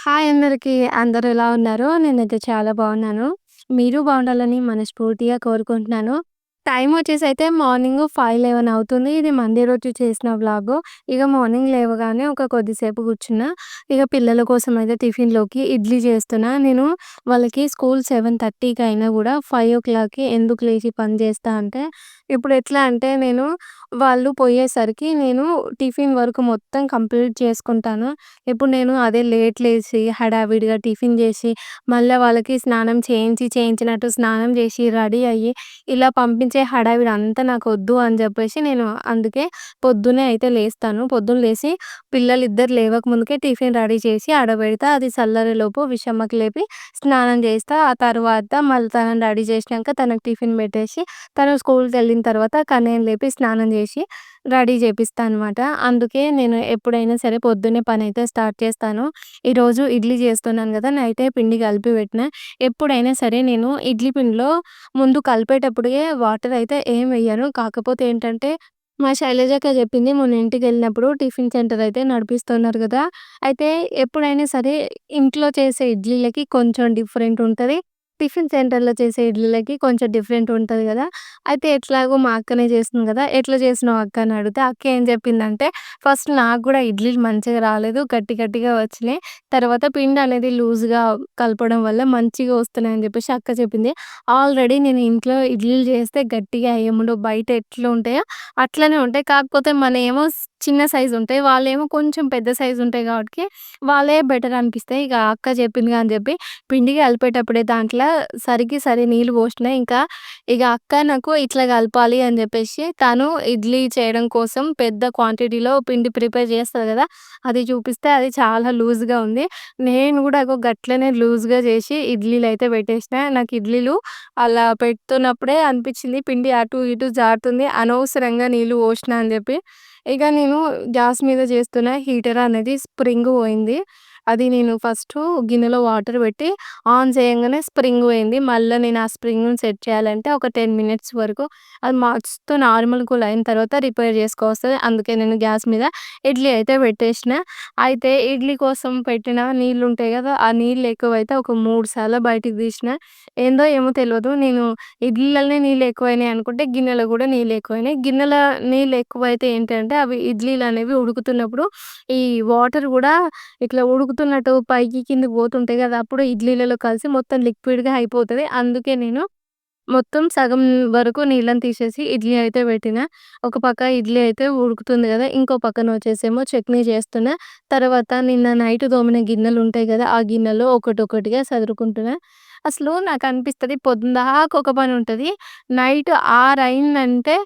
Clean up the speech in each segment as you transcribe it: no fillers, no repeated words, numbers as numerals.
Hi అందరికి. అందరూ ఎలా ఉన్నారు? నేనైతే చాలా బాగున్నాను. మీరు బాగుండాలని మనస్ఫూర్తిగా కోరుకుంటున్నాను. టైమ్ వచ్చేసైతే మార్నింగ్ 5:11 అవుతుంది. ఇది మండే రోజు చేసిన వ్లాగు. ఇక మార్నింగ్ లేవగానే ఒక కొద్దిసేపు కూర్చున్నా. ఇక పిల్లల కోసం అయితే టిఫిన్‌లోకి ఇడ్లీ చేస్తున్నా. నేను వాళ్ళకి స్కూల్ 7:30కి అయినా కూడా 5:00కి ఎందుకు లేచి పని చేస్తా అంటే, ఇప్పుడు ఎట్లా అంటే వాళ్ళు పోయేసరికి నేను టిఫిన్ వర్క్ మొత్తం కంప్లీట్ చేసుకుంటాను. ఇప్పుడు నేను అదే లేట్ లేసి హడావిడిగా టిఫిన్ చేసి, మళ్ళా వాళ్ళకి స్నానం చేయించినట్టు స్నానం చేసి, రెడీ అయ్యి, ఇలా పంపించే హడావిడి అంతా నాకొద్దు అని చెప్పేసి నేను అందుకే పొద్దున్నే అయితే లేస్తాను. పొద్దున్న లేసి పిల్లలిద్దరు లేవక ముందుకే టిఫిన్ రెడీ చేసి ఆడబెడతా. అది చల్లరేలోపు విషమ్మకి లేపి స్నానం చేయిస్తా. ఆ తర్వాత మళ్ళీ తనని రెడీ చేసినాక తనకి టిఫిన్ పెట్టేసి, తను స్కూల్‌కెళ్ళిన తర్వాత కన్నయ్యని లేపి స్నానం చేసి రెడీ చేపిస్తా అనమాట. అందుకే నేను ఎప్పుడైనా సరే పొద్దున్నే పనైతే స్టార్ట్ చేస్తాను. ఈరోజు ఇడ్లీ చేస్తున్నాను కదా! నైటే పిండి కలిపి పెట్టినా. ఎప్పుడైనా సరే నేను ఇడ్లీ పిండిలో ముందు కలిపేటప్పుడే వాటర్ అయితే ఏం వెయ్యను. కాకపోతే ఏంటంటే, మా శైలజక్క చెప్పింది మొన్న ఇంటికెళ్ళినప్పుడు టిఫిన్ సెంటర్ అయితే నడిపిస్తున్నారు గదా! అయితే ఎప్పుడైనా సరే ఇంట్లో చేసే ఇడ్లీలకి కొంచెం డిఫరెంట్ ఉంటది. టిఫిన్ సెంటర్‌లో చేసే ఇడ్లీలకి కొంచెం డిఫరెంట్ ఉంటది గదా! అయితే ఎట్లాగో మా అక్కనే చేస్తుంది గదా! "ఎట్లా చేసినావు అక్క?" అని అడిగితే అక్క ఏం చెప్పిందంటే, "ఫస్ట్ నాకు గూడా ఇడ్లీలు మంచిగా రాలేదు. గట్టి గట్టిగా వచ్చినాయి. తర్వాత పిండి అనేది లూజ్‌గా కలపడం వల్ల మంచిగా వస్తున్నాయని" చెప్పేసి అక్క చెప్పింది. ఆల్రెడీ నేను ఇంట్లో ఇడ్లీలు చేస్తే గట్టిగా ఏముండవు. బయట ఎట్లా ఉంటాయో అట్లనే ఉంటాయి. కాకపోతే మనయేమో చిన్న సైజ్ ఉంటాయి. వాళ్ళేమో కొంచెం పెద్ద సైజ్ ఉంటాయి కాబట్టి వాళ్ళే బెటర్ అనిపిస్తాయి. ఇక అక్క చెప్పిందిగా అని చెప్పి పిండి కలిపేటప్పుడే దాంట్లో సరి నీళ్ళు పోషినా. ఇక అక్క నాకు ఇట్లా కలపాలి అని చెప్పేసి తను ఇడ్లీ చేయడం కోసం పెద్ద క్వాంటిటీలో పిండి ప్రిపేర్ చేస్తది కదా! అది చూపిస్తే అది చాలా లూజ్‌గా ఉంది. నేను కూడా అగో గట్లనే లూజ్‌గా చేసి ఇడ్లీలయితే పెట్టేసినా. నాకు ఇడ్లీలు అలా పెడుతున్నప్పుడే అనిపిచ్చింది పిండి అటు ఇటు జారుతుంది. అనవసరంగా నీళ్ళు పోషినా అని జెప్పి. ఇక నేను గ్యాస్ మీద చేస్తున్న హీటర్ అనేది స్ప్రింగ్ పోయింది. అది నేను ఫస్టు గిన్నెలో వాటర్ పెట్టి ఆన్ చేయంగానే స్ప్రింగ్ పోయింది. మళ్ళా నేను ఆ స్ప్రింగ్‌ని సెట్ చేయాలంటే ఒక 10 మినిట్స్ వరకు అది మస్తు నార్మల్ కూల్ అయిన తర్వాత రిపేర్ చేసుకోవస్తది. అందుకే నేను గ్యాస్ మీద ఇడ్లీ అయితే పెట్టేషిన. అయితే ఇడ్లీ కోసం పెట్టిన నీళ్ళుంటాయి గదా! ఆ నీళ్ళు ఎక్కువైతే ఒక 3 సార్లు బయటికి తీషిన. ఏందో ఏమో తెలవదు. నేను ఇడ్లీలనే నీళ్ళు ఎక్కువైనాయి అనుకుంటే గిన్నెలో గూడా నీళ్ళు ఎక్కువైనాయి. గిన్నెల నీళ్ళు ఎక్కువైతే ఏంటంటే అవి ఇడ్లీలనేవి ఉడుకుతున్నప్పుడు ఈ వాటర్ గూడా ఇట్లా ఉడుకుతున్నట్టు పైకి కిందకి పోతుంటాయి గదా! అప్పుడు ఇడ్లీలలో కలిసి మొత్తం లిక్విడ్‌గా అయిపోతది. అందుకే నేను మొత్తం సగం వరకు నీళ్ళని తీసేసి ఇడ్లీ అయితే పెట్టినా. ఒక పక్క ఇడ్లీ అయితే ఉడుకుతుంది గదా! ఇంకో పక్కన వచ్చేసేమో చట్నీ చేస్తున్నా. తర్వాత నిన్న నైట్ తోమిన గిన్నెలుంటాయి గదా! ఆ గిన్నెలో ఒకటొకటిగా సదురుకుంటున్నా. అసలు నాకనిపిస్తది పొద్దుందాకా ఒక పనుంటది. నైట్ 6 అయిందంటే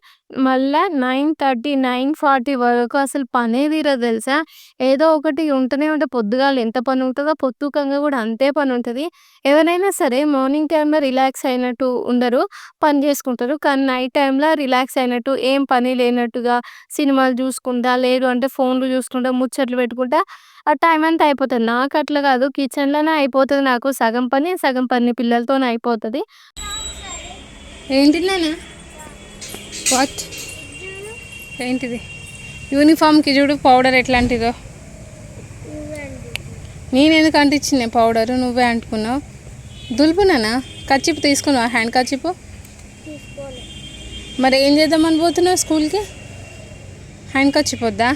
మళ్ళా 9:30, 9:40 వరకు అసలు పనే తీరదు తెలుసా! ఏదో ఒకటి ఉంటూనే ఉంటది. పొద్దుగాల ఎంత పనుంటదో పొద్దుకంగా గూడా అంతే పనుంటది. ఎవరైనా సరే మార్నింగ్ టైమ్‌లో రిలాక్స్ అయినట్టు ఉండరు. పని జేసుకుంటారు. కానీ నైట్ టైమ్‌లో రిలాక్స్ అయినట్టు ఏం పని లేనట్టుగా సినిమాలు జూసుకుంటా, లేదు అంటే ఫోన్‌లు జూసుకుంటా, ముచ్చట్లు పెట్టుకుంటా ఆ టైం అంతా అయిపోతది. నాకట్లా గాదు. కిచెన్‌లోనే అయిపోతది నాకు. సగం పని పిల్లలతోనే అయిపోతది. ఏంటిది నాన్న? వాట్? ఏంటిది? యూనిఫామ్‌కి చూడు పౌడర్ ఎట్లాంటిదో. నేనెందుకు అంటిచ్చినే పౌడరు? నువ్వే అంటుకున్నావు. దులుపు నాన్న. కర్చీపు తీసుకున్నావా? హ్యాండ్ కర్చీపు? మరి ఏం చేద్దామని పోతున్నావు స్కూల్‌కి? హ్యాండ్ కర్చీపు వద్దా?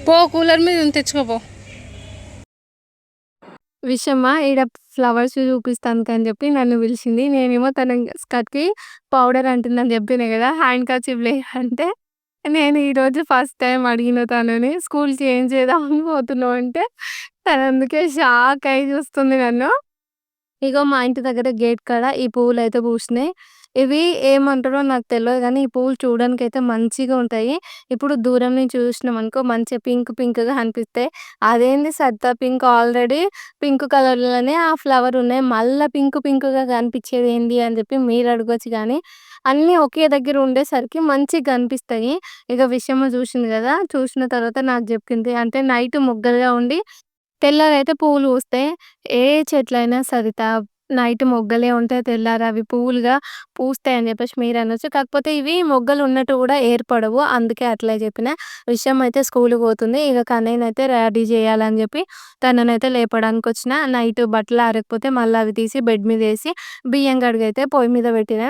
పో కూలర్ మీద ఉంది తెచ్చుకోపో. విషమా ఈడ ఫ్లవర్స్ చూపిస్తానికని చెప్పి నన్ను పిలిచింది. నేనేమో తన స్కర్ట్‌కి పౌడర్ అంటుందని చెప్పినా గదా! హ్యాండ్ కర్చీఫ్ లేదంటే, నేను ఈరోజు ఫస్ట్ టైమ్ అడిగిన తనని స్కూల్‌కి ఏం చేద్దామని పోతున్నావు అంటే, తను అందుకే షాక్ అయ్యి చూస్తుంది నన్ను. ఇగో మా ఇంటి దగ్గర గేట్ కాడ ఈ పువ్వులైతే పూసినాయి. ఇవి ఏమంటారో నాకు తెలవదు గానీ, ఈ పువ్వులు చూడడానికైతే మంచిగా ఉంటాయి. ఇప్పుడు దూరం నుంచి చూసినామనుకో మంచిగా పింక్‌గా అనిపిస్తాయి. అదేంది సరిత పింక్ ఆల్రెడీ పింక్ కలర్‌లోనే ఆ ఫ్లవర్ ఉన్నాయి. మళ్ళా పింక్‌గా కనిపించేదేంది అని చెప్పి మీరు అడగొచ్చు గానీ, అన్నీ ఒకే దగ్గర ఉండేసరికి మంచిగా కనిపిస్తాయి. ఇక విషయము చూసింది గదా! చూసిన తర్వాత నాకు చెప్పింది. అంటే నైట్ మొగ్గలుగా ఉండి తెల్లగైతే పువ్వులు పూస్తాయి. ఏ చెట్లైనా సరిత నైట్ మొగ్గలే ఉంటాయి. తెల్లారి అవి పువ్వులుగా పూస్తాయని జెప్పేసి మీరనొచ్చు. కాకపోతే ఇవి మొగ్గలున్నట్టు గూడా ఏర్పడవు. అందుకే అట్లా జెప్పిన. విషయం అయితే స్కూలుకి పోతుంది. ఇగ కన్నయ్యనైతే రెడీ జేయాలని జెప్పి తననైతే లేపడానికొచ్చిన. నైట్ బట్టలు ఆరకపోతే మళ్ళీ అవి తీసి బెడ్ మీదేసి బియ్యం కడిగైతే పొయ్యి మీద పెట్టిన.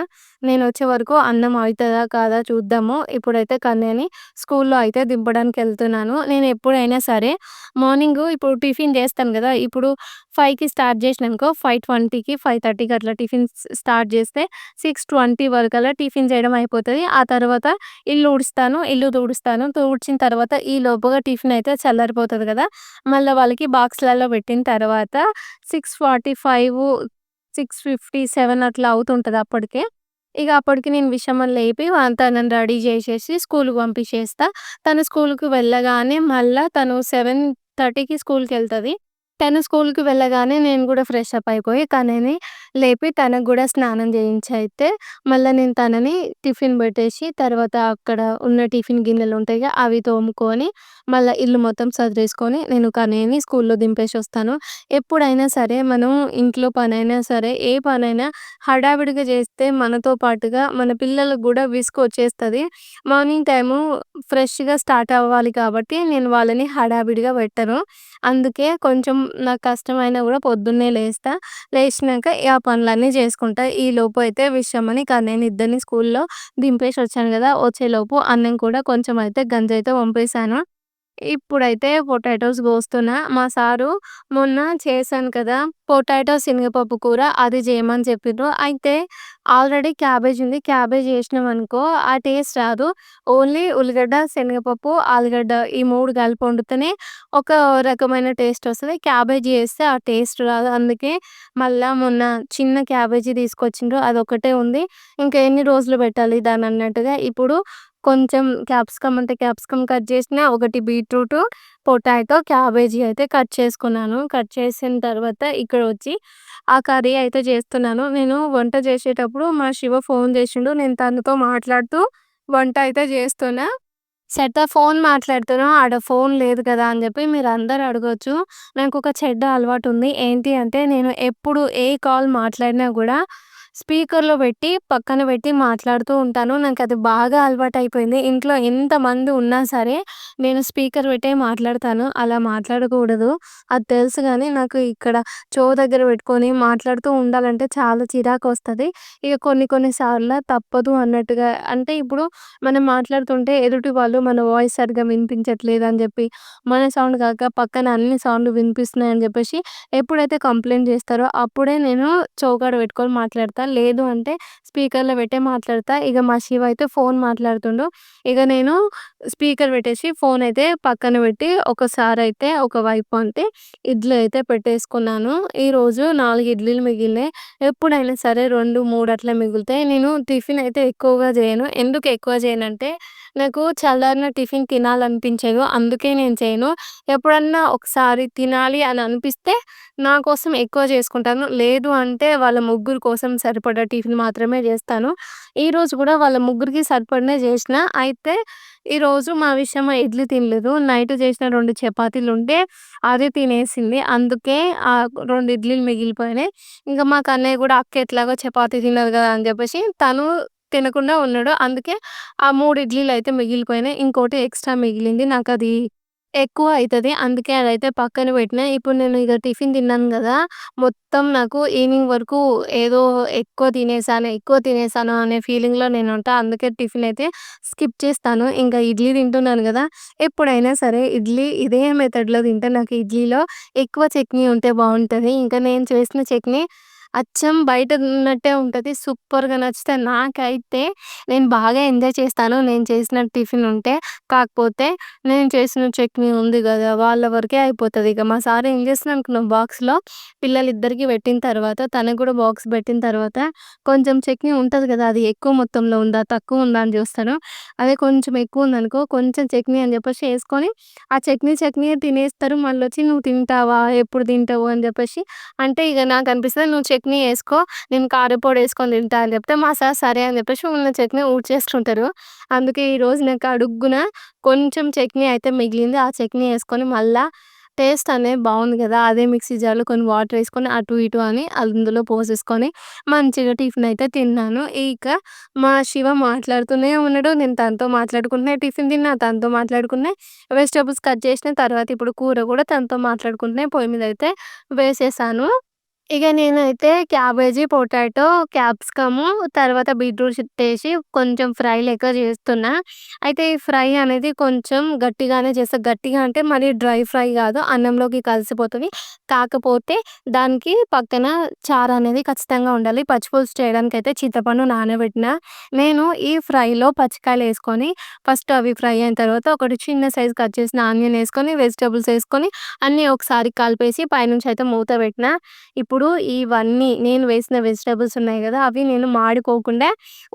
నేనొచ్చే వరకు అన్నం అయితదా కాదా చూద్దాము. ఇప్పుడైతే కన్నయ్యని స్కూల్లో అయితే దింపడానికెళ్తున్నాను. నేనెప్పుడైనా సరే మార్నింగు ఇప్పుడు టిఫిన్ జేస్తాను గదా! ఇప్పుడు 5కి స్టార్ట్ జేసినానుకో 5:20కి, 5:30కి అట్లా టిఫిన్ స్టార్ట్ జేస్తే 6:20 వరకల్లా టిఫిన్ చేయడం అయిపోతది. ఆ తర్వాత ఇల్లు ఊడుస్తాను, ఇల్లు తుడుస్తాను. తుడిచిన తర్వాత ఈ లోపుగా టిఫిన్ అయితే చల్లారిపోతది గదా! మళ్ళా వాళ్ళకి బాక్స్‌లలో పెట్టిన తర్వాత 6:45, 6:57 అట్లా అవుతుంటది అప్పటికే. ఇగ అప్పటికి నేను విషమని లేపి తనని రెడీ జేసేసి స్కూలుకి పంపించేస్తా. తను స్కూలుకి వెళ్ళగానే మళ్ళా తను 7:30కి స్కూలుకెళ్తది. తను స్కూలుకి వెళ్ళగానే నేను గూడా ఫ్రెష్ అప్ అయిపోయి తనని లేపి తనకు గూడా స్నానం జేయించయితే మళ్ళా నేను తనని టిఫిన్ బెట్టేసి తర్వాత అక్కడ ఉన్న టిఫిన్ గిన్నెలుంటాయిగా అవి తోముకొని మళ్ళా ఇల్లు మొత్తం సదిరేసుకొని నేను కన్నయ్యని స్కూల్లో దింపేసొస్తాను. ఎప్పుడైనా సరే మనం ఇంట్లో పనైనా సరే ఏ పనైనా హడావిడిగా జేస్తే మనతో పాటుగా మన పిల్లలకు గూడా విసుగొచ్చేస్తది. మార్నింగ్ టైము ఫ్రెష్‌గా స్టార్ట్ అవ్వాలి కాబట్టి నేను వాళ్ళని హడావిడిగా పెట్టను. అందుకే కొంచెం నాకు కష్టమైనా గూడా పొద్దున్నే లేస్తా. లేచినాక ఆ పనులన్నీ జేసుకుంటా. ఈలోపు అయితే విషమని కన్నయ్యని ఇద్దరిని స్కూల్లో దింపేసొచ్చాను గదా! వచ్చేలోపు అన్నం కూడా కొంచెం అయితే గంజయితే వంపేసాను. ఇప్పుడైతే పొటాటోస్ కోస్తున్నా. మా సారు మొన్న చేశాను కదా! పొటాటో శనగపప్పు కూర అది జేయమని చెప్పిండ్రు. అయితే ఆల్రెడీ క్యాబేజ్ ఉంది. క్యాబేజ్ ఏసినామనుకో ఆ టేస్ట్ రాదు. ఓన్లీ ఉల్లిగడ్డ, శనగపప్పు, ఆలుగడ్డ ఈ 3 కలిపి వండితేనే ఒక రకమైన టేస్ట్ వస్తది. క్యాబేజీ ఏస్తే ఆ టేస్ట్ రాదు. అందుకే మళ్ళా మొన్న చిన్న క్యాబేజీ తీసుకొచ్చిండ్రు. అదొక్కటే ఉంది. ఇంకా ఎన్ని రోజులు పెట్టాలి దాన్నన్నట్టుగా ఇప్పుడు కొంచెం క్యాప్సికమ్ అంటే క్యాప్సికమ్ కట్ చేసిన, ఒకటి బీట్రూటు, పొటాటో, క్యాబేజీ అయితే కట్ చేసుకున్నాను. కట్ చేసిన తర్వాత ఇక్కడొచ్చి ఆ కర్రీ అయితే చేస్తున్నాను. నేను వంట చేసేటప్పుడు మా శివ ఫోన్ చేసిండు. నేను తనతో మాట్లాడుతూ వంట అయితే చేస్తున్నా. ఫోన్ మాట్లాడుతున్నా. ఆడ ఫోన్ లేదు కదా! అని జెప్పి మీరందరూ అడగొచ్చు. నాకొక చెడ్డ అలవాటుంది. ఏంటి అంటే నేను ఎప్పుడు ఏ కాల్ మాట్లాడినా గూడా స్పీకర్‌లో పెట్టి, పక్కన పెట్టి మాట్లాడుతూ ఉంటాను. నాకది బాగా అలవాటయిపోయింది. ఇంట్లో ఎంతమంది ఉన్నా సరే నేను స్పీకర్ పెట్టే మాట్లాడతాను. అలా మాట్లాడకూడదు. అది తెలుసు గానీ నాకు ఇక్కడ చెవు దగ్గర పెట్టుకొని మాట్లాడుతూ ఉండాలంటే చాలా చిరాకొస్తది. ఇక కొన్ని కొన్ని సార్ల తప్పదు అన్నట్టుగా అంటే ఇప్పుడు మనం మాట్లాడుతుంటే ఎదుటి వాళ్ళు మన వాయిస్ సరిగ్గా వినిపించట్లేదని జెప్పి, మన సౌండ్ కాక పక్కన అన్ని సౌండ్‌లు వినిపిస్తున్నాయని జెప్పేసి ఎప్పుడైతే కంప్లెయింట్ జేస్తారో అప్పుడే నేను చెవుకాడ పెట్టుకొని మాట్లాడతా. లేదు అంటే స్పీకర్‌లో పెట్టే మాట్లాడతా. ఇగ మా శివ అయితే ఫోన్ మాట్లాడుతుండు. ఇగ నేను స్పీకర్ పెట్టేసి ఫోన్ అయితే పక్కన పెట్టి ఒకసారైతే ఒకవైపు అంటే ఇడ్లీ అయితే పెట్టేసుకున్నాను. ఈరోజు 4 ఇడ్లీలు మిగిలినాయి. ఎప్పుడైనా సరే 2, 3 అట్లా మిగులుతాయి. నేను టిఫిన్ అయితే ఎక్కువగా జేయను. ఎందుకు ఎక్కువ జేయనంటే నాకు చల్లారిన టిఫిన్ తినాలనిపించదు. అందుకే నేను చేయను. ఎప్పుడన్నా ఒకసారి తినాలి అని అనిపిస్తే నా కోసం ఎక్కువ చేసుకుంటాను. లేదు అంటే వాళ్ళ ముగ్గురు కోసం సరిపడా టిఫిన్ మాత్రమే జేస్తాను. ఈరోజు గూడా వాళ్ళ ముగ్గురికి సరిపడనే జేసినా. అయితే ఈరోజు మా విషయమ ఇడ్లీ తినలేదు. నైట్ చేసిన 2 చపాతీలుంటే అది తినేసింది. అందుకే 2 ఇడ్లీలు మిగిలిపోయినాయి. ఇంక మా కన్నయ్య గూడా అక్క ఎట్లాగో చపాతీ తినదు గదా! అని జెప్పేసి తను తినకుండా ఉన్నాడు. అందుకే ఆ 3 ఇడ్లీలయితే మిగిలిపోయినాయి. ఇంకోటి ఎక్స్‌ట్రా మిగిలింది. నాకది ఎక్కువ అయితది. అందుకే అదైతే పక్కన పెట్టినా. ఇప్పుడు నేను ఇగ టిఫిన్ తిన్నాను గదా! మొత్తం నాకు ఈవినింగ్ వరకు ఏదో ఎక్కువ తినేసాను అనే ఫీలింగ్‌లో నేనుంటా. అందుకే టిఫిన్ అయితే స్కిప్ చేస్తాను. ఇంకా ఇడ్లీ తింటున్నాను గదా! ఎప్పుడైనా సరే ఇడ్లీ ఇదే మెథడ్‌లో తింటే నాకు ఇడ్లీలో ఎక్కువ చట్నీ ఉంటే బావుంటది. ఇంకా నేను చేసిన చట్నీ అచ్చం బయట ఉన్నట్టే ఉంటది. సూపర్‌గా నచ్చుతది. నాకైతే నేను బాగా ఎంజాయ్ చేస్తాను. నేను చేసిన టిఫిన్ ఉంటే. కాకపోతే నేను చేసిన చట్నీ ఉంది గదా! వాళ్ళ వరకే అయిపోతది. ఇక మా సార్ ఏం చేస్తున్నాడనుకున్నావు బాక్స్‌లో పిల్లలిద్దరికీ పెట్టిన తర్వాత తనకు గూడా బాక్స్ పెట్టిన తర్వాత కొంచెం చట్నీ ఉంటది గదా! అది ఎక్కువ మొత్తంలో ఉందా? తక్కువ ఉందా? అని చూస్తాడు. అదే కొంచెం ఎక్కువుందనుకో కొంచెం చట్నీ అని చెప్పేసి ఏసుకొని ఆ చట్నీయే తినేస్తారు. మళ్ళొచ్చి "నువ్వు తింటావా? ఎప్పుడు తింటావు?" అని చెప్పేసి అంటే ఇగ నాకనిపిస్తది "నువ్వు చట్నీ ఏసుకో. నేను కారప్పొడేసుకొని తింటా" అని చెప్తే మా సార్ సరే అని చెప్పేసి ఉన్న చట్నీ ఊడ్చేసుకుంటారు. అందుకే ఈరోజు నాకు అడుగ్గున కొంచెం చట్నీ అయితే మిగిలింది. ఆ చట్నీ ఏసుకొని మళ్ళా టేస్ట్ అనేది బావుంది గదా! అదే మిక్సీ జార్‌లో కొన్ని వాటరేసుకొని అటు ఇటు అని అందులో పోసేసుకొని మంచిగా టిఫిన్ అయితే తిన్నాను. ఇక మా శివ మాట్లాడుతూనే ఉన్నాడు. నేను తనతో మాట్లాడుకుంటూనే టిఫిన్ తిన్నా. తనతో మాట్లాడుకునే వెజిటబుల్స్ కట్ చేసిన. తర్వాత ఇప్పుడు కూర గూడా తనతో మాట్లాడుకుంటూనే పొయ్యి మీదయితే వేసేసాను. ఇగ నేనైతే క్యాబేజీ, పొటాటో, క్యాప్సికము, తర్వాత బీట్రూటేసి కొంచెం ఫ్రై లెక్క జేస్తున్నా. అయితే ఈ ఫ్రై అనేది కొంచెం గట్టిగానే చేస్తా. గట్టిగా అంటే మరీ డ్రై ఫ్రై గాదు. అన్నంలోకి కలిసిపోతది. కాకపోతే దానికి పక్కన చారనేది ఖచ్చితంగా ఉండాలి. పచ్చి పులుసు చేయడానికైతే చింతపండు నానబెట్టినా. నేను ఈ ఫ్రైలో పచ్చికాయలేసుకొని ఫస్ట్ అవి ఫ్రై అయిన తర్వాత ఒకటి చిన్న సైజ్ కట్ చేసిన ఆనియన్ ఏసుకొని, వెజిటబుల్స్ ఏసుకొని అన్నీ ఒకసారి కలిపేసి పైనుంచయితే మూత పెట్టినా. ఇప్పుడు ఇవన్నీ నేను వేసిన వెజిటబుల్స్ ఉన్నాయి గదా! అవి నేను మాడిపోకుండా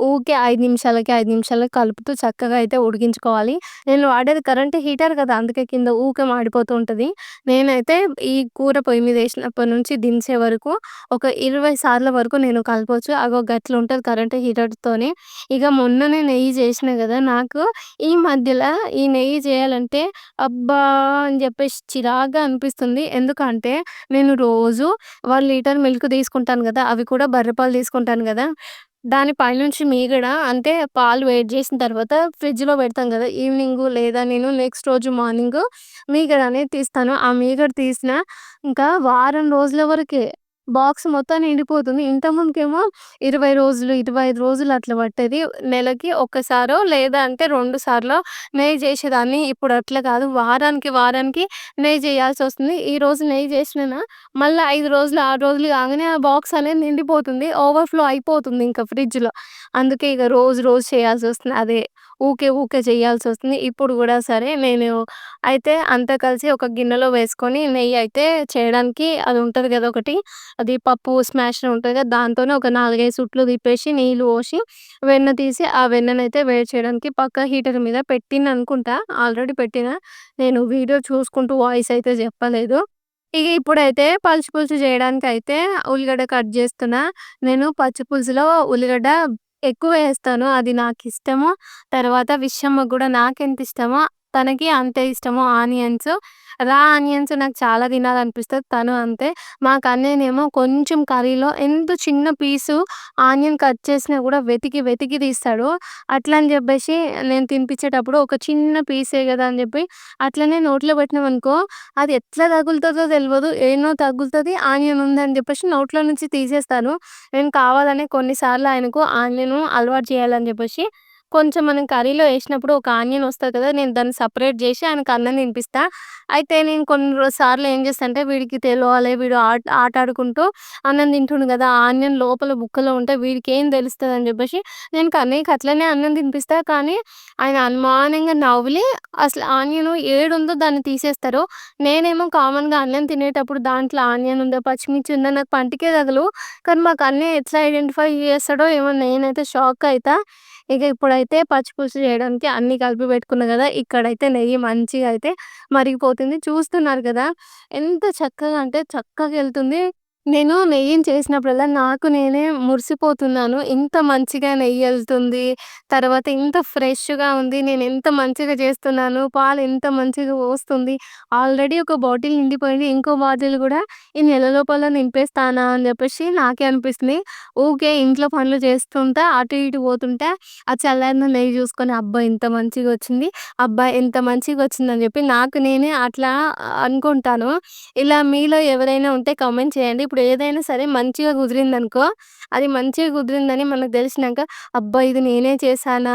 ఊకే 5 నిమిషాలకి, 5 నిమిషాలకి కలుపుతూ చక్కగా అయితే ఉడికించుకోవాలి. నేను వాడేది కరెంట్ హీటర్ కదా! అందుకే కింద ఊకే మాడిపోతూ ఉంటది. నేనైతే ఈ కూర పొయ్యి మీద ఏసినప్పటి నుంచి దించే వరకు ఒక 20 సార్ల వరకు నేను కలపొచ్చు. అగో గట్లుంటది కరెంట్ హీటర్‌తోని. ఇగ మొన్ననే నెయ్యి చేసినా గదా! నాకు ఈ మధ్యల ఈ నెయ్యి చేయాలంటే అబ్బా! అని జెప్పేసి చిరాకుగా అనిపిస్తుంది. ఎందుకంటే నేను రోజు 1 లీటర్ మిల్క్ తీసుకుంటాను గదా! అవి కూడా బర్రె పాలు తీసుకుంటాను గదా! దాని పైనుంచి మీగడ అంటే పాలు వేడి చేసిన తర్వాత ఫ్రిడ్జ్‌లో పెడతాం గదా! ఈవినింగు లేదా నేను నెక్స్ట్ రోజు మార్నింగు మీగడ అనేది తీస్తాను. ఆ మీగడ తీసిన ఇంకా వారం రోజుల వరకే బాక్స్ మొత్తం నిండిపోతుంది. ఇంతకుముందుకేమో 20 రోజులు, 25 రోజులు అట్లా పట్టేది. నెలకి ఒక్కసారో లేదా అంటే 2 సార్లో నెయ్యి చేసేదాన్ని. ఇప్పుడు అట్లా కాదు. వారానికి, వారానికి నెయ్యి చేయాల్సొస్తుంది. ఈరోజు నెయ్యి చేసిననా మళ్ళా 5 రోజులు, 6 రోజులు కాగానే ఆ బాక్స్ అనేది నిండిపోతుంది. ఓవర్‌ఫ్లో అయిపోతుంది ఇంకా ఫ్రిడ్జ్‌లో. అందుకే ఇగ రోజు రోజు చేయాల్సొస్తుంది. అదే ఊకే చేయాల్సొస్తుంది. ఇప్పుడు గూడా సరే నేను అయితే అంతా కలిసి ఒక గిన్నెలో వేసుకొని నెయ్యి అయితే చేయడానికి అది ఉంటది గదా! ఒకటి. అది పప్పు స్మాషర్ ఉంటది కదా! దాంతోనే ఒక 4, 5 సుట్లు తిప్పేసి నీళ్లు పోసి వెన్న తీసి ఆ వెన్ననైతే వేడి చేయడానికి పక్క హీటర్ మీద పెట్టిననుకుంటా. ఆల్రెడీ పెట్టినా. నేను వీడియో చూసుకుంటూ వాయిస్ అయితే చెప్పలేదు. ఇగ ఇప్పుడైతే పచ్చి పులుసు జేయడానికైతే ఉల్లిగడ్డ కట్ జేస్తున్నా. నేను పచ్చి పులుసులో ఉల్లిగడ్డ ఎక్కువే ఏస్తాను. అది నాకిష్టము. తర్వాత విషయమ్మకి గూడా నాకెంతిష్టమో తనకి అంతే ఇష్టము ఆనియన్స్. ఆనియన్స్ నాకు చాలా తినాలనిపిస్తది. తను అంతే. మాకు అన్నయ్యనేమో కొంచెం కర్రీలో ఎంత చిన్న పీసు ఆనియన్ కట్ చేసినా గూడా వెతికి తీస్తాడు. అట్లా అని జెప్పేసి నేను తినిపించేటప్పుడు ఒక చిన్న పీసే గదా! అని జెప్పి అట్లనే నోట్లో పెట్టినామనుకో అది ఎట్లా తగులుతదో తెలవదు. ఏనో తగులుతది. ఆనియన్ ఉందని జెప్పేసి నోట్లో నుంచి తీసేస్తాను. నేను కావాలనే కొన్ని సార్లు ఆయనకు ఆనియను అలవాటు చేయాలని జెప్పేసి కొంచెం మనం కర్రీలో ఏసినప్పుడు ఒక ఆనియన్ ఒస్తది కదా! నేను దాన్ని సెపరేట్ జేసి ఆయనకు అన్నం తినిపిస్తా. అయితే నేను కొన్ని సార్లు ఏం చేస్తా అంటే వీడికి తెలవాలే వీడు ఆటాడుకుంటూ అన్నం తింటుండు గదా! ఆనియన్ లోపల బుక్కలో ఉంటే వీడికేం తెలుస్తదని జెప్పేసి నేను కన్నయ్యకి అట్లనే అన్నం తినిపిస్తా. కానీ ఆయన అనుమానంగా నవ్వి అసలు ఆనియను ఏడుందో దాన్ని తీసేస్తారు. నేనేమో కామన్‌గా అన్నం తినేటప్పుడు దాంట్లో ఆనియన్ ఉందా, పచ్చిమిర్చి ఉందా నాకు పంటికే తగలవు. కానీ మాకు అన్నయ్య ఎట్లా ఐడెంటిఫై చేస్తాడో ఏమో నేనైతే షాక్ అయితా. ఇక ఇప్పుడైతే పచ్చి పులుసు చేయడానికి అన్నీ కలిపి పెట్టుకున్నా గదా! ఇక్కడైతే నెయ్యి మంచిగా అయితే మరిగిపోతుంది. చూస్తున్నారు గదా! ఎంత చక్కగా అంటే చక్కగెళ్తుంది. నేను నెయ్యిని చేసినప్పుడల్లా నాకు నేనే మురిసిపోతున్నాను. ఇంత మంచిగా నెయ్యెళ్తుంది. తర్వాత ఇంత ఫ్రెష్‌గా ఉంది. నేనెంత మంచిగా చేస్తున్నాను. పాలు ఎంత మంచిగా పోస్తుంది. ఆల్రెడీ ఒక బాటిల్ నిండిపోయింది. ఇంకో బాటిల్ గూడా ఈ నెల లోపల నింపేస్తానా అని జెప్పేసి నాకే అనిపిస్తుంది. ఊకే ఇంట్లో పనులు చేస్తుంటా, అటు ఇటు పోతుంటా, ఆ చల్లారిన నెయ్యి జూసుకొని అబ్బా! ఇంత మంచిగొచ్చింది. అబ్బా! ఎంత మంచిగొచ్చిందని జెప్పి నాకు నేనే అట్లా అనుకుంటాను. ఇలా మీలో ఎవరైనా ఉంటే కామెంట్ చేయండి. ఇప్పుడు ఏదైనా సరే మంచిగా కుదిరిందనుకో, అది మంచిగా కుదిరిందని మనకు తెలిసినంక అబ్బా! ఇది నేనే చేశానా?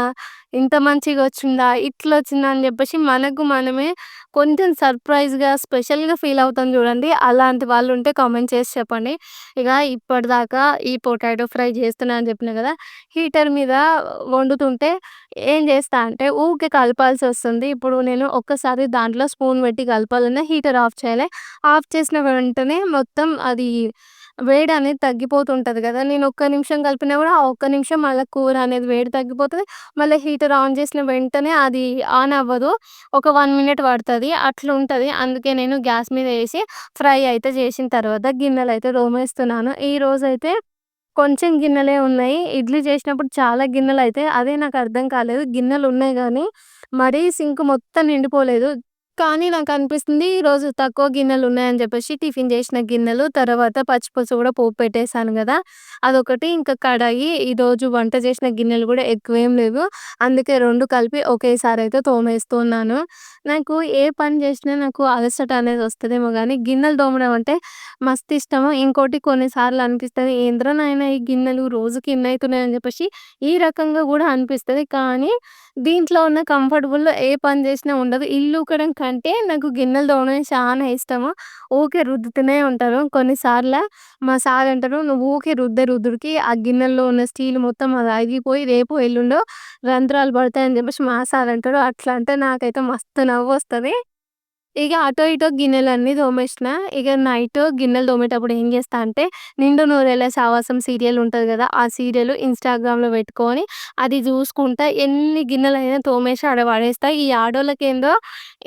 ఇంత మంచిగొచ్చిందా? ఇట్లొచ్చిందా? అని జెప్పేసి మనకు మనమే కొంచెం సర్ప్రైజ్‌గా, స్పెషల్‌గా ఫీల్ అవుతాం జూడండి. అలాంటి వాళ్ళుంటే కామెంట్ చేసి చెప్పండి. ఇగ ఇప్పటిదాకా ఈ పొటాటో ఫ్రై చేస్తున్నా అని జెప్పినా గదా! హీటర్ మీద వండుతుంటే ఏం జేస్తా అంటే ఊకే కలపాల్సొస్తుంది. ఇప్పుడు నేను ఒక్కసారి దాంట్లో స్పూన్ పెట్టి కలపాలన్నా హీటర్ ఆఫ్ చేయాలి. ఆఫ్ చేసిన వెంటనే మొత్తం అది వేడనేది తగ్గిపోతుంటది గదా! నేను ఒక్క నిమిషం కలిపినా గూడా, ఆ ఒక్క నిమిషం మళ్ళా కూర అనేది వేడి తగ్గిపోతది. మళ్ళీ హీటర్ ఆన్ చేసిన వెంటనే అది ఆన్ అవ్వదు. ఒక 1 మినిట్ పడతది. అట్లుంటది. అందుకే నేను గ్యాస్ మీద ఏసి ఫ్రై అయితే చేసిన తర్వాత గిన్నెలయితే తోమేస్తున్నాను. ఈరోజైతే కొంచెం గిన్నెలే ఉన్నాయి. ఇడ్లీ చేసినప్పుడు చాలా గిన్నెలయితాయి. అదే నాకర్థం కాలేదు. గిన్నెలున్నాయి గానీ, మరీ సింక్ మొత్తం నిండిపోలేదు. కానీ నాకనిపిస్తుంది ఈరోజు తక్కువ గిన్నెలున్నాయని జెప్పేసి టిఫిన్ జేసిన గిన్నెలు, తర్వాత పచ్చిపులుసు గూడా పోపు పెట్టేసాను గదా! అదొకటి, ఇంకా కడాయి, ఈరోజు వంట చేసిన గిన్నెలు గూడా ఎక్కువేం లేవు. అందుకే 2 కలిపి ఒకేసారయితే తోమేస్తూ ఉన్నాను. నాకు ఏ పని జేసినా నాకు అలసట అనేది వస్తదేమో గానీ, గిన్నెలు తోమడం అంటే మస్తిష్టము. ఇంకోటి కొన్ని సార్లు అనిపిస్తది, ఏందిరా నాయనా ఈ గిన్నెలు రోజుకి ఇన్నయితున్నాయని జెప్పేసి ఈ రకంగా గూడా అనిపిస్తది. కానీ దీంట్లో ఉన్న కంఫర్టబుల్ ఏ పని జేసినా ఉండదు. ఇల్లు ఊకడం కంటే నాకు గిన్నెలు తోమడం చానా ఇష్టము. ఊకే రుద్దుతూనే ఉంటాను. కొన్నిసార్ల మా సార్ అంటారు, "నువ్వు ఊకే రుద్దే రుద్దుడికి ఆ గిన్నెల్లో ఉన్న స్టీల్ మొత్తం అది అరిగిపోయి రేపో, ఎల్లుండో రంధ్రాలు పడతాయని" జెప్పేసి మా సార్ అంటారు. అట్లా అంటే నాకైతే మస్తు నవ్వొస్తది. ఇగ అటో ఇటో గిన్నెలన్నీ తోమేషిన. ఇగ నైట్ గిన్నెలు తోమేటప్పుడు ఏం చేస్తా అంటే, 'నిండు నూరేళ్ల సావాసం' సీరియల్ ఉంటది గదా! ఆ సీరియల్ ఇన్‌స్టాగ్రామ్‌లో పెట్టుకొని అది జూసుకుంటా ఎన్ని గిన్నెలైనా తోమేసి ఆడ పడేస్తా. ఈ ఆడోళ్ళకేందో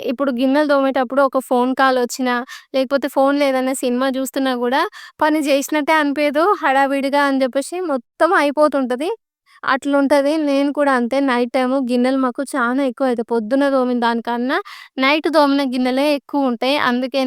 ఇప్పుడు గిన్నెలు తోమేటప్పుడు ఒక ఫోన్ కాల్ వచ్చినా, లేకపోతే ఫోన్‌లో ఏదైనా సినిమా జూస్తున్నా గూడా పని జేసినట్టే అనిపియదు. హడావిడిగా అని జెప్పేసి మొత్తం అయిపోతుంటది. అట్లుంటది. నేను కూడా అంతే. నైట్ టైము గిన్నెలు మాకు చానా ఎక్కువయితాయి. పొద్దున తోమిన దానికన్నా నైట్ తోమిన గిన్నెలే ఎక్కువుంటాయి. అందుకే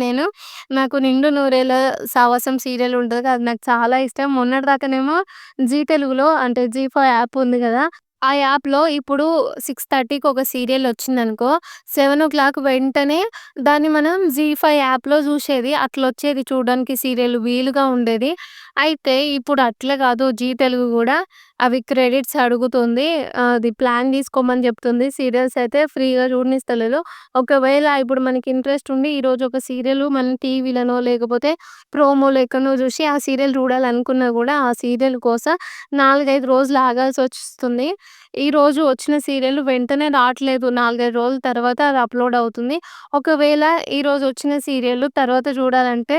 నాకు 'నిండు నూరేళ్ల సావాసం' సీరియల్ ఉంటది కదా! అది నాకు చాలా ఇష్టం. మొన్నటిదాకానేమో జీ తెలుగులో అంటే జీ5 యాప్ ఉంది గదా! ఆ యాప్‌లో ఇప్పుడు 6:30కి ఒక సీరియలొచ్చిందనుకో, 7:00 వెంటనే దాన్ని మనం జీ5 యాప్‌లో జూశేది. అట్లొచ్చేది చూడడానికి సీరియల్ వీలుగా ఉండేది. అయితే ఇప్పుడు అట్లా గాదు. జీ తెలుగు గూడా అవి క్రెడిట్స్ అడుగుతుంది. అది ప్లాన్ తీసుకోమని జెప్తుంది. సీరియల్స్ అయితే ఫ్రీగా చూడనిస్తలేదు. ఒకవేళ ఇప్పుడు మనకి ఇంట్రెస్ట్ ఉండి ఈరోజు ఒక సీరియల్ మనం టీవీలనో లేకపోతే ప్రోమోలో ఎక్కడనో చూసి ఆ సీరియల్ చూడాలనుకున్నా గూడా ఆ సీరియల్ కోసం 4, 5 రోజులు ఆగాల్సొస్తుంది. ఈరోజు వచ్చిన సీరియల్ వెంటనే రాట్లేదు. 4, 5 రోజుల తర్వాత అది అప్‌లోడ్ అవుతుంది. ఒకవేళ ఈరోజు వచ్చిన సీరియల్ తర్వాత చూడాలంటే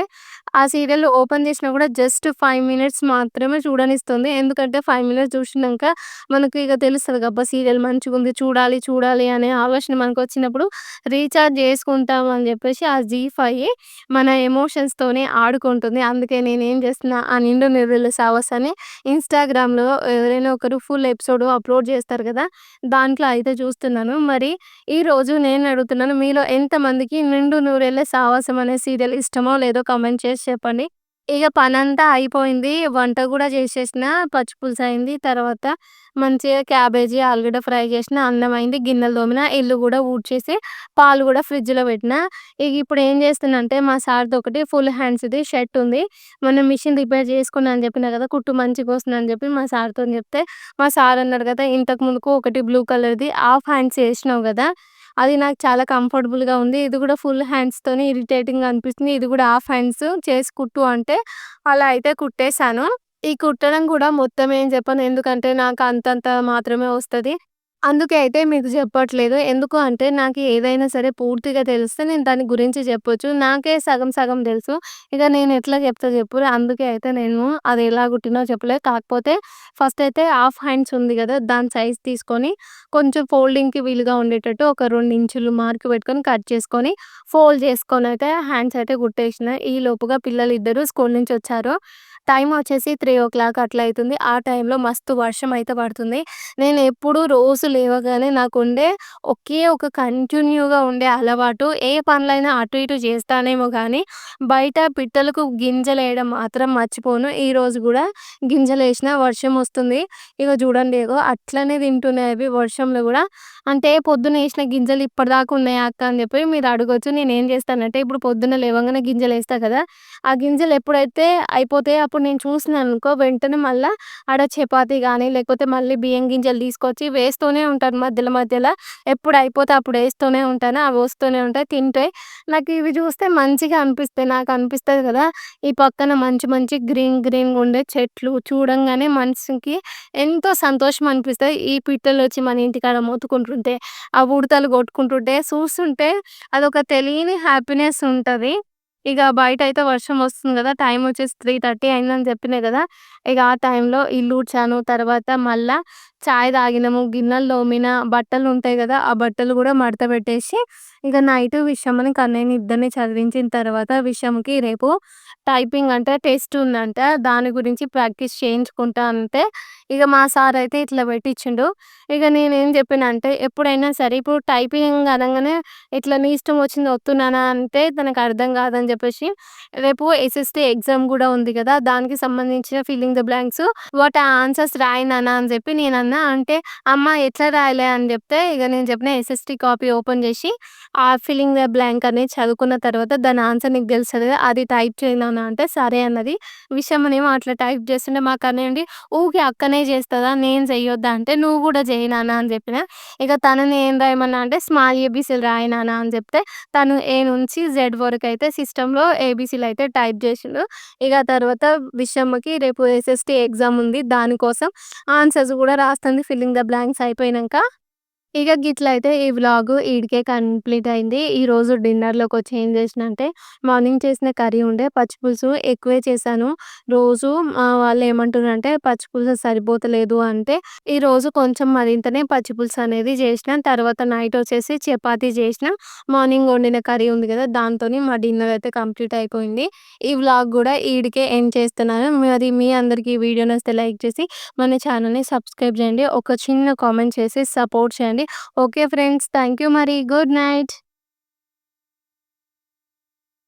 ఆ సీరియల్ ఓపెన్ చేసినా గూడా జస్ట్ 5 మినిట్స్ మాత్రమే చూడనిస్తుంది. ఎందుకంటే 5 మినిట్స్ చూశినంక మనకు ఇగ తెలుస్తది. అబ్బా! సీరియల్ మంచిగుంది, చూడాలి, చూడాలి అనే ఆలోచన మనకొచ్చినప్పుడు రీచార్జ్ జేసుకుంటాం అని జెప్పేసి ఆ జీ5 మన ఎమోషన్స్‌తోని ఆడుకుంటుంది. అందుకే నేనేం జేస్తున్నా, ఆ 'నిండు నూరేళ్ల సావాస్' అని ఇన్‌స్టాగ్రామ్‌లో ఎవరైనా ఒకరు ఫుల్ ఎపిసోడ్ అప్‌లోడ్ జేస్తారు గదా! దాంట్లో అయితే చూస్తున్నాను. మరి ఈరోజు నేను అడుగుతున్నాను, మీలో ఎంతమందికి 'నిండు నూరేళ్ల సావాసం' అనే సీరియల్ ఇష్టమో లేదో కామెంట్ చేసి చెప్పండి. ఇగ పనంతా అయిపోయింది. వంట గూడా చేసేసిన. పచ్చి పులుసయింది. తర్వాత మంచిగా క్యాబేజీ, ఆలుగడ్డ ఫ్రై చేసిన. అన్నం అయింది. గిన్నెలు తోమిన. ఇల్లు గూడా ఊడ్చేసి, పాలు గూడా ఫ్రిడ్జ్‌లో పెట్టిన. ఇగ ఇప్పుడు ఏం చేస్తున్నా అంటే, మా సార్‌ది ఒకటి ఫుల్ హ్యాండ్స్‌ది షర్ట్ ఉంది. మొన్న మిషన్ రిపేర్ చేసుకున్నా అని చెప్పినా కదా! కుట్టు మంచిగొస్తుందని చెప్పి మా సార్‌తోని చెప్తే, మా సార్ అన్నాడు కదా! "ఇంతకు ముందుకు ఒకటి బ్లూ కలర్‌ది హాఫ్ హ్యాండ్స్ ఏసినావు గదా! అది నాకు చాలా కంఫర్టబుల్‌గా ఉంది. ఇది గూడా ఫుల్ హ్యాండ్స్‌తోని ఇరిటేటింగ్‌గా అనిపిస్తుంది. ఇది గూడా హాఫ్ హ్యాండ్స్ చేసి కుట్టు" అంటే అలా అయితే కుట్టేసాను. ఈ కుట్టడం కూడా మొత్తం ఏం చెప్పను. ఎందుకంటే నాకు అంతంత మాత్రమే వస్తది. అందుకే అయితే మీకు చెప్పట్లేదు. ఎందుకు అంటే నాకు ఏదైనా సరే పూర్తిగా తెలిస్తే నేను దాని గురించి చెప్పొచ్చు. నాకే సగం సగం తెలుసు. ఇక నేను ఎట్లా చెప్తా చెప్పుర్రి. అందుకే అయితే నేను అది ఎలా కుట్టినో చెప్పలేదు. కాకపోతే ఫస్ట్ అయితే హాఫ్ హ్యాండ్స్ ఉంది గదా! దాని సైజ్ తీసుకొని కొంచెం ఫోల్డింగ్‌కి వీలుగా ఉండేటట్టు ఒక 2 ఇంచులు మార్క్ పెట్టుకొని కట్ చేసుకొని ఫోల్డ్ చేసుకొనైతే హ్యాండ్స్ అయితే కుట్టేసిన. ఈ లోపుగా పిల్లలిద్దరూ స్కూల్ నుంచి వచ్చారు. టైమ్ వచ్చేసి 3:00 అట్లా అయితుంది. ఆ టైంలో మస్తు వర్షం అయితే పడుతుంది. నేనెప్పుడు రోజు లేవగానే నాకుండే ఒకే ఒక కంటిన్యూగా ఉండే అలవాటు, ఏ పనులైనా అటు ఇటు చేస్తానేమో గానీ, బయట పిట్టలకు గింజలేయడం మాత్రం మర్చిపోను. ఈరోజు గూడా గింజలేసిన, వర్షమొస్తుంది. ఇగ చూడండి ఇగో అట్లనే తింటున్నాయి అవి వర్షంలో గూడా. అంటే పొద్దునేసిన గింజలు ఇప్పటిదాకా ఉన్నాయా అక్క అని చెప్పి మీరు అడగొచ్చు. నేనేం చేస్తానంటే ఇప్పుడు పొద్దున్న లేవంగానే గింజలేస్తా కదా! ఆ గింజలు ఎప్పుడైతే అయిపోతాయో అప్పుడు నేను చూసినాననుకో వెంటనే మళ్ళా ఆడ చపాతీ గానీ, లేకపోతే మళ్ళీ బియ్యం గింజలు తీసుకొచ్చి వేస్తూనే ఉంటాను మధ్యలో మధ్యలో. ఎప్పుడు అయిపోతే అప్పుడు ఏస్తూనే ఉంటాను. అవి వస్తూనే ఉంటాయి. తింటే నాకు ఇవి చూస్తే మంచిగా అనిపిస్తాయి. నాకనిపిస్తది కదా! ఈ పక్కన మంచి మంచి గ్రీన్ గ్రీన్‌గా ఉండే చెట్లు చూడంగానే మనసుకి ఎంతో సంతోషం అనిపిస్తది. ఈ పిట్టలొచ్చి మన ఇంటికాడ మొత్తుకుంటుంటే, ఆ ఉడతలు కొట్టుకుంటుంటే, చూస్తుంటే అదొక తెలియని హ్యాపీనెస్ ఉంటది. ఇగ బయటయితే వర్షం వస్తుంది గదా! టైమొచ్చేసి 3:30 అయిందని చెప్పినా గదా! ఇగ ఆ టైంలో ఇల్లు ఊడ్చాను. తర్వాత మళ్ళా చాయ్ తాగినాము, గిన్నెలు తోమిన, బట్టలుంటాయి గదా! ఆ బట్టలు గూడా మడత పెట్టేసి, ఇక నైటు విషమని కన్నయ్యని ఇద్దరిని చదివించిన తర్వాత విషంకి రేపు టైపింగ్ అంటే టెస్ట్ ఉందంట. దాని గురించి ప్రాక్టీస్ చేయించుకుంటా అంటే, ఇక మా సారయితే ఇట్లా పెట్టిచ్చిండు. ఇక నేనేం జెప్పినా అంటే, ఎప్పుడైనా సరే ఇప్పుడు టైపింగ్ అనంగానే ఇట్లా నీ ఇష్టం వచ్చింది ఒత్తు నాన్న అంటే తనకర్థం కాదని జెప్పేసి, రేపు ఎస్ఎస్‌టి ఎగ్జామ్ గూడా ఉంది గదా! దానికి సంబంధించిన ఫిల్లింగ్ ద బ్లాంక్స్ వాటి ఆన్సర్స్ రాయి నాన్న అని జెప్పి నేనన్నా. అంటే, "అమ్మ ఎట్లా రాయలే" అని జెప్తే, ఇగ నేను చెప్పిన ఎస్ఎస్‌టి కాపీ ఓపెన్ జేసి, ఆ ఫిల్లింగ్ ద బ్లాంక్ అనేది చదువుకున్న తర్వాత దాని ఆన్సర్ నీకు తెలుస్తది గదా! అది టైప్ చెయి నాన్న అంటే, సరే అన్నది. విషమనేమో అట్లా టైప్ చేస్తుంటే మా కన్నయ్య ఉండి, "ఊకే అక్కనే చేస్తదా? నేను చెయ్యొద్దా?" అంటే, "నువ్వు గూడా చెయి నాన్న" అని జెప్పిన. ఇక తనని ఏం రాయమన్నా అంటే, స్మాల్ ఏబీసీలు రాయి నాన్న అని జెప్తే, తను ఏ నుంచి జెడ్ వరకైతే సిస్టమ్‌లో ఏబీసీలయితే టైప్ జేసిండు. ఇగ తర్వాత విషమ్మకి రేపు ఎస్ఎస్‌టి ఎగ్జామ్ ఉంది. దాని కోసం ఆన్సర్స్ గూడా రాస్తుంది ఫిల్లింగ్ ద బ్లాంక్స్ అయిపోయినంక. ఇక గిట్లయితే ఈ వ్లాగు ఈడికే కంప్లీట్ అయింది. ఈరోజు డిన్నర్‌లోకొచ్చి ఏం చేసినా అంటే, మార్నింగ్ చేసిన కర్రీ ఉండే పచ్చి పులుసు ఎక్కువే చేశాను. రోజు వాళ్ళేమంటుర్రంటే పచ్చి పులుసు సరిపోతలేదు అంటే, ఈరోజు కొంచెం మరింతనే పచ్చి పులుసు అనేది చేసినా. తర్వాత నైటొచ్చేసి చపాతీ చేసినా. మార్నింగ్ వండిన కర్రీ ఉంది కదా! దాంతోని మా డిన్నర్ అయితే కంప్లీట్ అయిపోయింది. ఈ వ్లాగ్ గూడా ఈడికే ఎండ్ చేస్తున్నాను. మరి మీ అందరికి ఈ వీడియో నచ్చితే లైక్ చేసి, మన ఛానల్‌ని సబ్స్క్రైబ్ చేయండి. ఒక చిన్న కామెంట్ చేసి సపోర్ట్ చేయండి. Okay friends. థాంక్ యూ మరి. Good night.